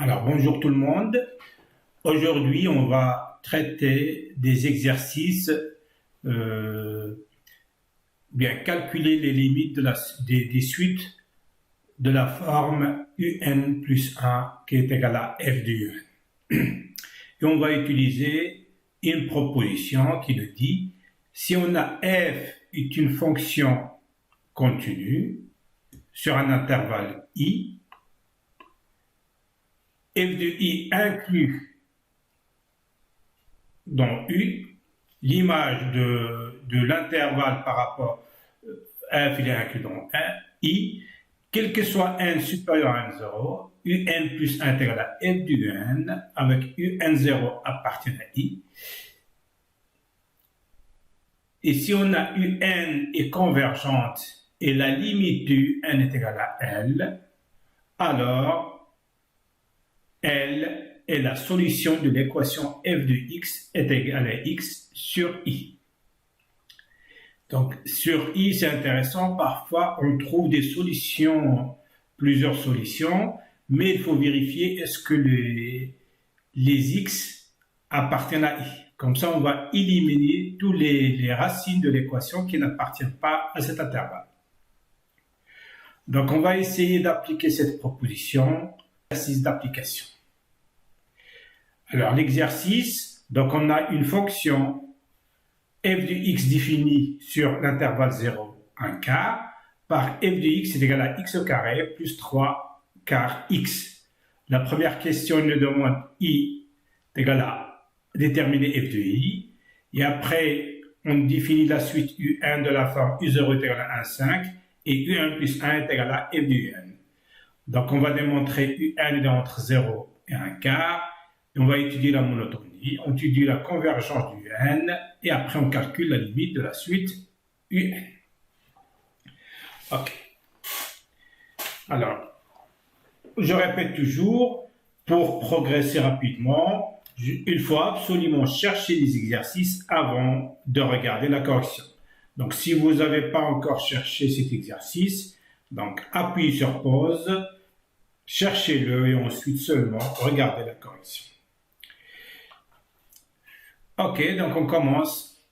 Alors, bonjour tout le monde. Aujourd'hui, on va traiter des exercices, bien calculer les limites des suites de la forme un plus 1 qui est égal à f de un. Et on va utiliser une proposition qui nous dit si on a f est une fonction continue sur un intervalle i, f de i inclut dans u l'image de l'intervalle par rapport f il est inclus dans i, quel que soit n supérieur à n0, un plus 1 est égal à f de un avec un0 appartient à i. Et si on a un est convergente et la limite du n est égale à L, alors L est la solution de l'équation f de x est égale à x sur i. Donc sur i, c'est intéressant, parfois on trouve des solutions, plusieurs solutions, mais il faut vérifier est-ce que les x appartiennent à i. Comme ça, on va éliminer tous les racines de l'équation qui n'appartiennent pas à cet intervalle. Donc, on va essayer d'appliquer cette proposition, exercice d'application. Alors, l'exercice, donc on a une fonction f de x définie sur l'intervalle 0, 1 quart, par f de x est égal à x au carré plus 3 quart x. La première question nous demande i est égal à déterminer f de i, et après on définit la suite u1 de la forme u0 est égal à 1,5 et u1 plus 1 est égal à f de un. Donc on va démontrer u1 est entre 0 et 1 quart, et on va étudier la monotonie, on étudie la convergence du n, et après on calcule la limite de la suite un. Ok. Alors, je répète toujours, pour progresser rapidement, il faut absolument chercher les exercices avant de regarder la correction. Donc, si vous n'avez pas encore cherché cet exercice, donc appuyez sur pause, cherchez-le et ensuite seulement regardez la correction. Ok, donc on commence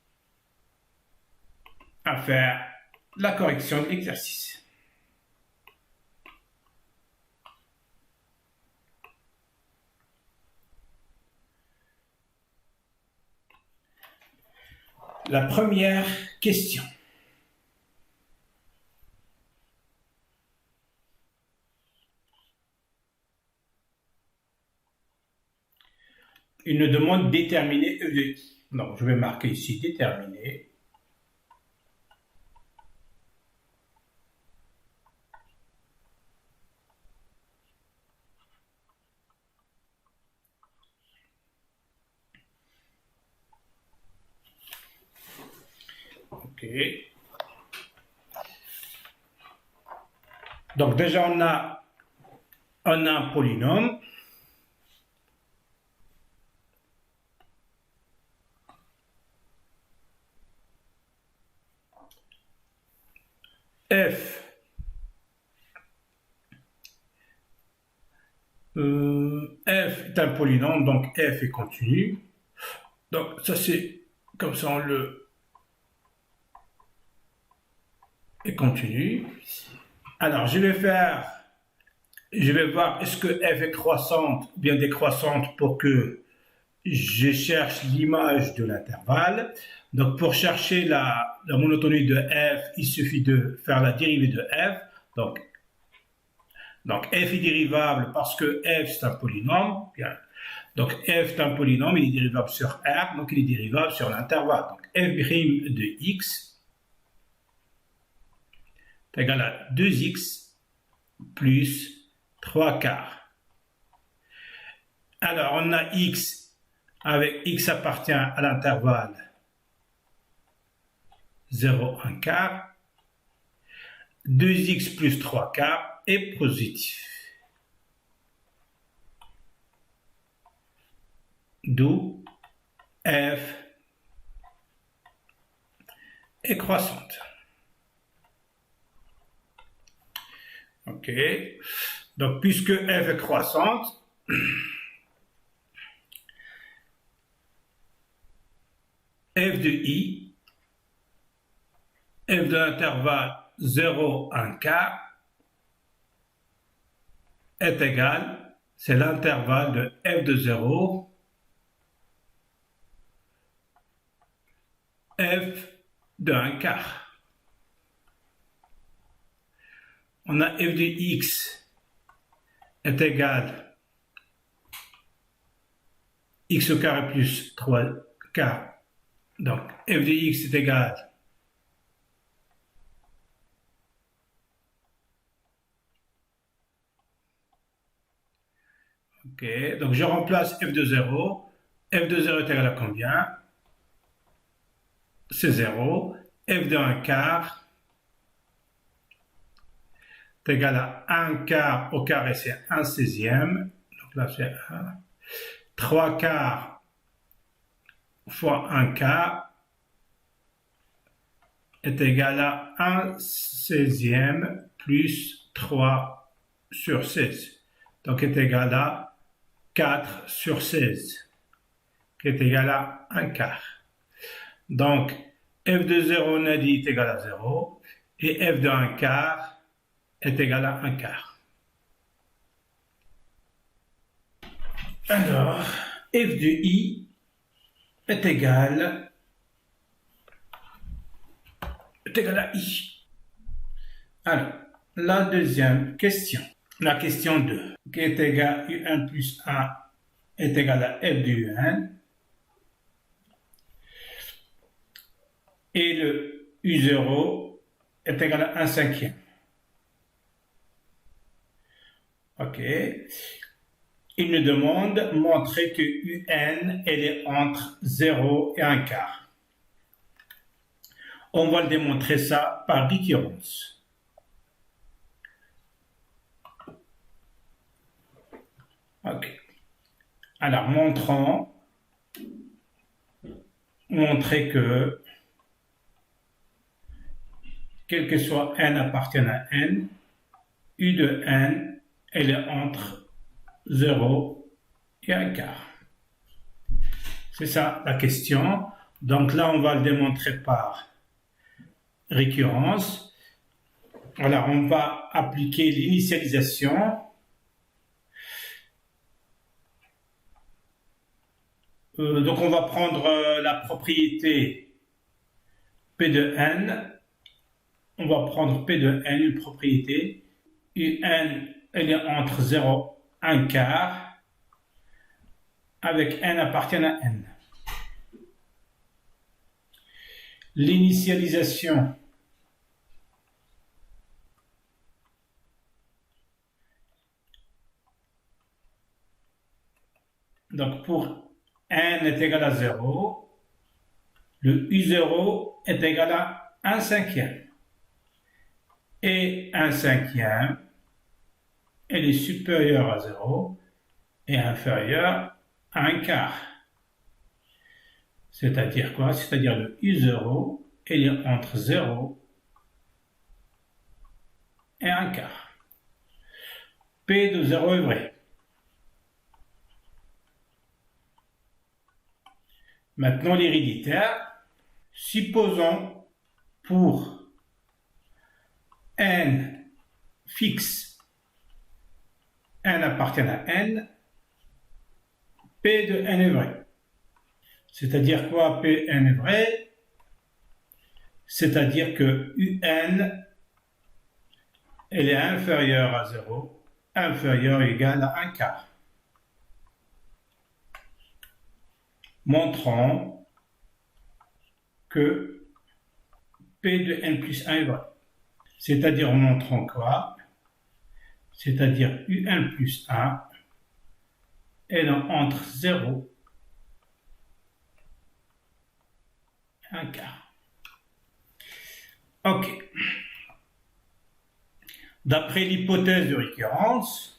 à faire la correction de l'exercice. La première question. Il nous demande de déterminer f de i. Donc, je vais marquer ici déterminer. Ok. Donc déjà on a un polynôme. F est un polynôme, donc f est continu. Donc ça c'est comme ça on le est continu. Alors je vais voir est-ce que f est croissante ou bien décroissante pour que je cherche l'image de l'intervalle. Donc pour chercher la monotonie de f, il suffit de faire la dérivée de f. Donc f est dérivable parce que f c'est un polynôme. Bien. Donc f est un polynôme, il est dérivable sur R, donc il est dérivable sur l'intervalle. Donc f' de x est égal à 2x plus 3 quarts. Alors on a x avec x appartient à l'intervalle 0, 1 quart. 2x plus 3 quarts est positif. D'où f est croissante. Ok. Donc, puisque f est croissante, f de i, f de l'intervalle 0, 1 quart, est égal, c'est l'intervalle de f de 0, f de 1 quart. On a f de x est égal x au carré plus 3 quarts. Donc f de x est égal ok, donc je remplace f de 0. F de 0 est égal à combien? C'est 0. F de 1 quart est égal à 1 quart au carré, c'est 1 16e. Donc là, c'est 1. 3 quarts fois 1 quart est égal à 1 16e plus 3 sur 16. Donc est égal à 4 sur 16, qui est égal à 1 quart. Donc, f de 0, on a dit, est égal à 0, et f de 1 quart est égal à 1 quart. Alors, f de i est égal à i. Alors, la deuxième question, la question 2, qui est égal à u1 plus 1 est égal à f de un, et le u0 est égal à 1 cinquième. Ok. Il nous demande montrer que un elle est entre 0 et 1 quart. On va le démontrer ça par récurrence. Ok. Alors, montrer que quel que soit n appartienne à n, u de n, elle est entre 0 et 1 quart. C'est ça la question. Donc là, on va le démontrer par récurrence. Alors, on va appliquer l'initialisation. Donc, on va prendre la propriété P de n. On va prendre P de n, une propriété. Un, elle est entre 0 et 1 quart, avec n appartient à n. L'initialisation donc pour n est égal à 0, le u0 est égal à 1 cinquième. Et 1 cinquième, elle est supérieure à 0 et inférieure à 1 quart. C'est-à-dire quoi? C'est-à-dire le u0, elle est entre 0 et 1 quart. P de 0 est vrai. Maintenant, l'héréditaire. Supposons pour n fixe, n appartient à n, P de n est vrai. C'est-à-dire quoi, Pn est vrai? C'est-à-dire que un, elle est inférieure à 0, inférieure ou égale à 1 quart. Montrons que P de n plus 1 est vrai. C'est-à-dire, montrons quoi? C'est-à-dire un plus 1 est entre 0 et 1 quart. Ok. D'après l'hypothèse de récurrence,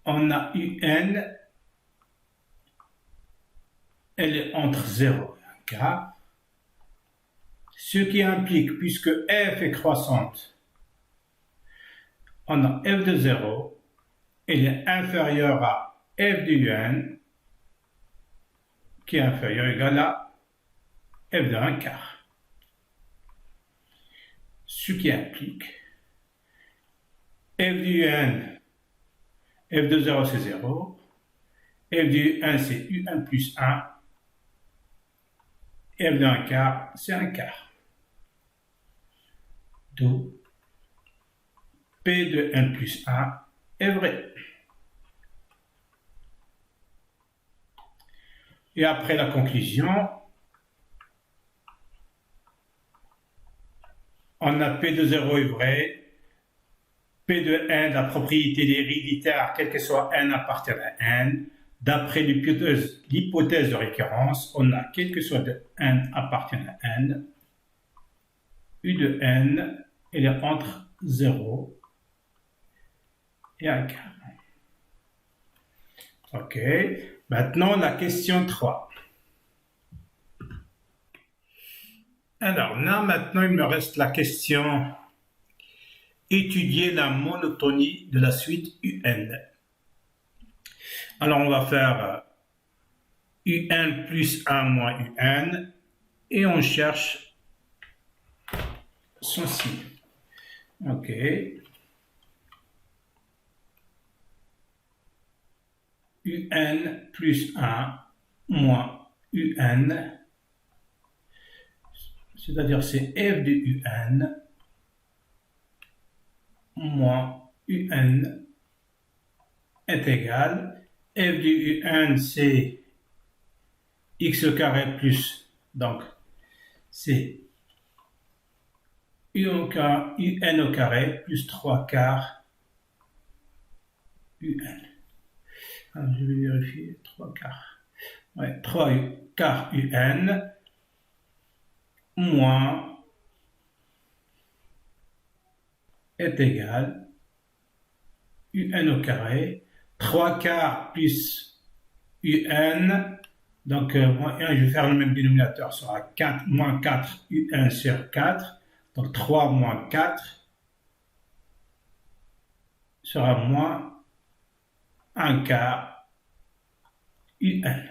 on a un, elle est entre 0 et 1 quart, Ce qui implique, puisque f est croissante, on a f de 0, il est inférieur à f de un, qui est inférieur égal à f de 1 quart. Ce qui implique f de un, f de 0 c'est 0, f de 1 c'est u1 plus 1, f de 1 quart c'est 1 quart. D'où P de 1 plus 1 est vrai. Et après la conclusion, on a P de 0 est vrai, P de 1, la propriété héréditaire, quel que soit n appartient à n. D'après l'hypothèse de récurrence, on a quel que soit de n appartient à n, U de n, elle est entre 0 et 1 quart. Ok, maintenant la question 3. Alors là, maintenant, il me reste la question étudier la monotonie de la suite UN. Alors, on va faire UN plus 1 moins UN et on cherche son signe. Ok. UN plus 1 moins UN, c'est-à-dire c'est f de UN moins UN est égal, f de UN c'est x au carré plus, donc c'est UN au carré plus 3 quarts UN. Alors, je vais vérifier 3 quarts. Ouais, 3 quarts UN moins est égal UN au carré, 3 quarts plus UN, donc moins 1, je vais faire le même dénominateur, sera 4 moins 4 UN sur 4, donc 3 moins 4 sera moins 1 quart UN.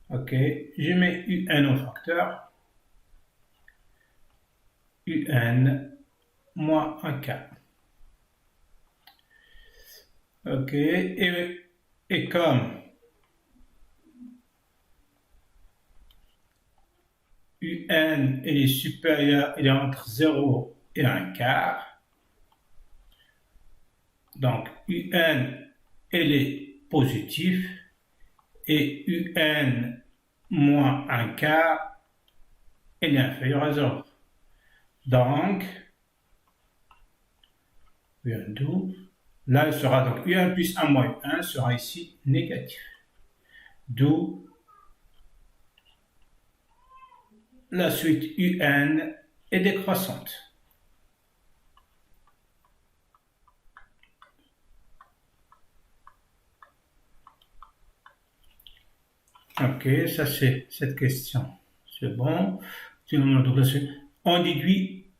Ok, je mets UN au facteur, UN moins 1 quart. Ok, et comme UN est supérieur, il est entre 0 et 1 quart, donc UN elle est positif et UN moins 1 quart elle est inférieure à 0. Donc, là, il sera donc UN plus 1 moins UN sera ici négatif. D'où la suite UN est décroissante. Ok, ça c'est cette question. C'est bon. On déduit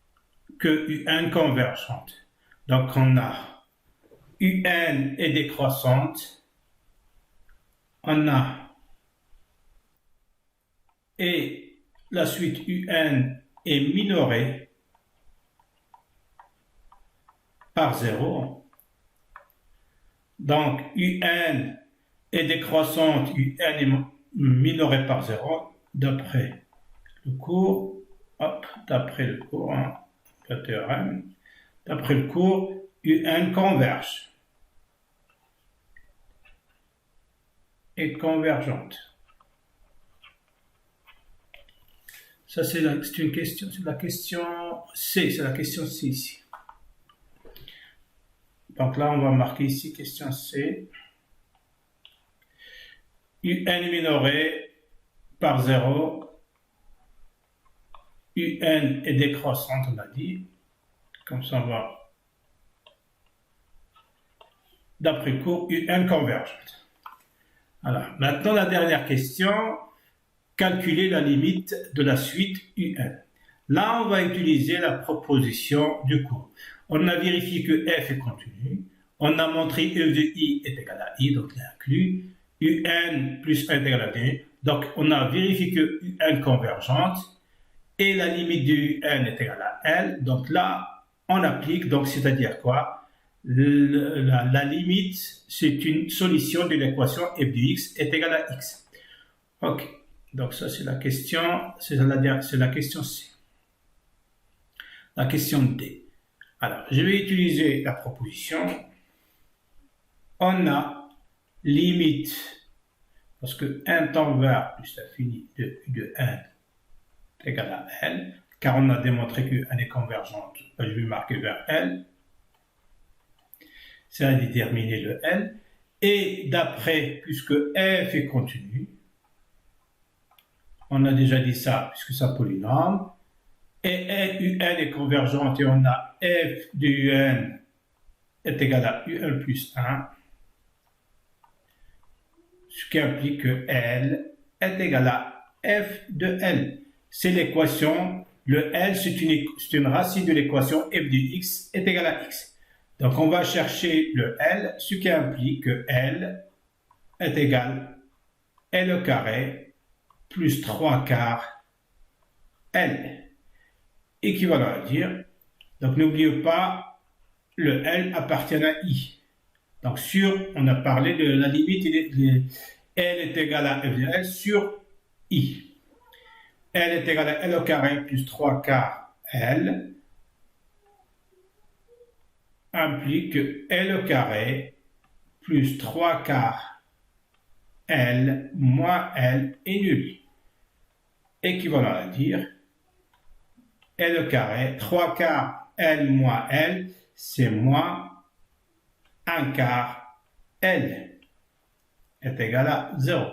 que UN convergente. Donc on a UN est décroissante. On a et la suite UN est minorée par 0. Donc UN est décroissante, UN est minorée par 0 d'après le cours. Hop, d'après le cours, hein, le théorème. D'après le cours, UN converge. Est convergente. Ça, c'est une question, c'est la question C, c'est la question C ici. Donc là, on va marquer ici question C. UN minoré par 0. UN est décroissante, on a dit. Comme ça, on va. D'après le cours, UN convergente. Alors, maintenant, la dernière question. calculer la limite de la suite UN. Là, on va utiliser la proposition du cours. On a vérifié que f est continu. On a montré f de i est égal à i, donc l'inclus. Un plus 1 est égal à 2. Donc, on a vérifié que un convergente et la limite de un est égale à L. Donc là, on applique, donc c'est-à-dire quoi? La limite, c'est une solution de l'équation f de x est égale à x. Ok, donc ça c'est la question, c'est la question C. La question D. Alors, je vais utiliser la proposition. On a limite, parce que 1 tend vers plus l'infini de 1 est égal à L, car on a démontré que 1 est convergente, je vais marquer vers L. C'est à déterminer le L. Et d'après, puisque f est continu, on a déjà dit ça, puisque c'est un polynôme, et un est convergente et on a f de un est égal à un plus 1, ce qui implique que L est égal à f de L. C'est l'équation, le L c'est une racine de l'équation f de x est égal à x. Donc on va chercher le L, ce qui implique que L est égal à L au carré plus 3 quarts L. Équivalent à dire, donc n'oubliez pas, le L appartient à I. Donc on a parlé de la limite, L est égal à f de L sur I. L est égal à L au carré plus 3 quarts L implique que L au carré plus 3 quarts L moins L est nul. Équivalent à dire, L au carré, 3 quarts L moins L, c'est moins 1 quart L est égal à 0.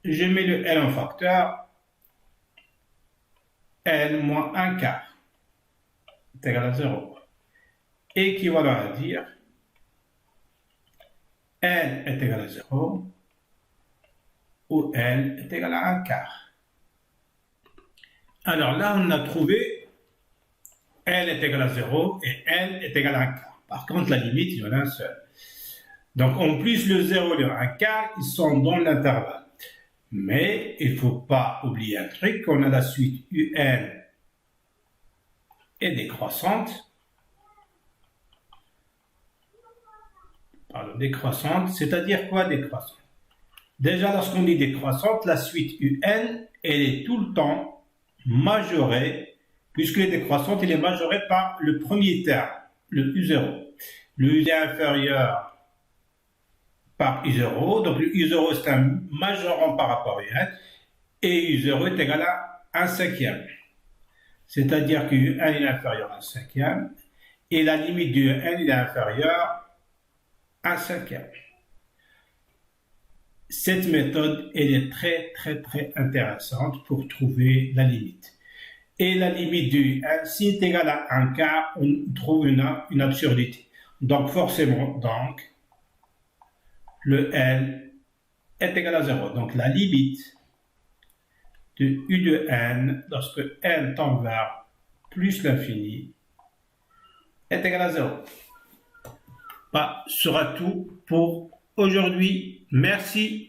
Je mets le L en facteur, L moins 1 quart est égal à 0. Équivalent à dire, L est égal à 0 ou L est égal à 1 quart. Alors là, on a trouvé L est égal à 0 et L est égal à 1 quart. Par contre, la limite, il y en a un seul. Donc, en plus, le 0 et le 1 quart, ils sont dans l'intervalle. Mais il ne faut pas oublier un truc, on a la suite UN est décroissante. Pardon, décroissante, c'est-à-dire quoi décroissante? Déjà, lorsqu'on dit décroissante, la suite UN, elle est tout le temps majorée, puisque les décroissantes, elle est majorée par le premier terme, le U0. Le U est inférieur par U0, donc le U0 c'est un majorant par rapport à UN, et U0 est égal à 1 cinquième. C'est-à-dire que U1 est inférieur à 1 cinquième, et la limite du UN est inférieure à 1 cinquième. Cette méthode, elle est très intéressante pour trouver la limite. Et la limite du 1, si est égal à 1 quart, on trouve une absurdité. Donc forcément, le L est égal à 0. Donc la limite de U de N, lorsque N tend vers plus l'infini, est égal à 0. Ça sera tout pour aujourd'hui. Merci.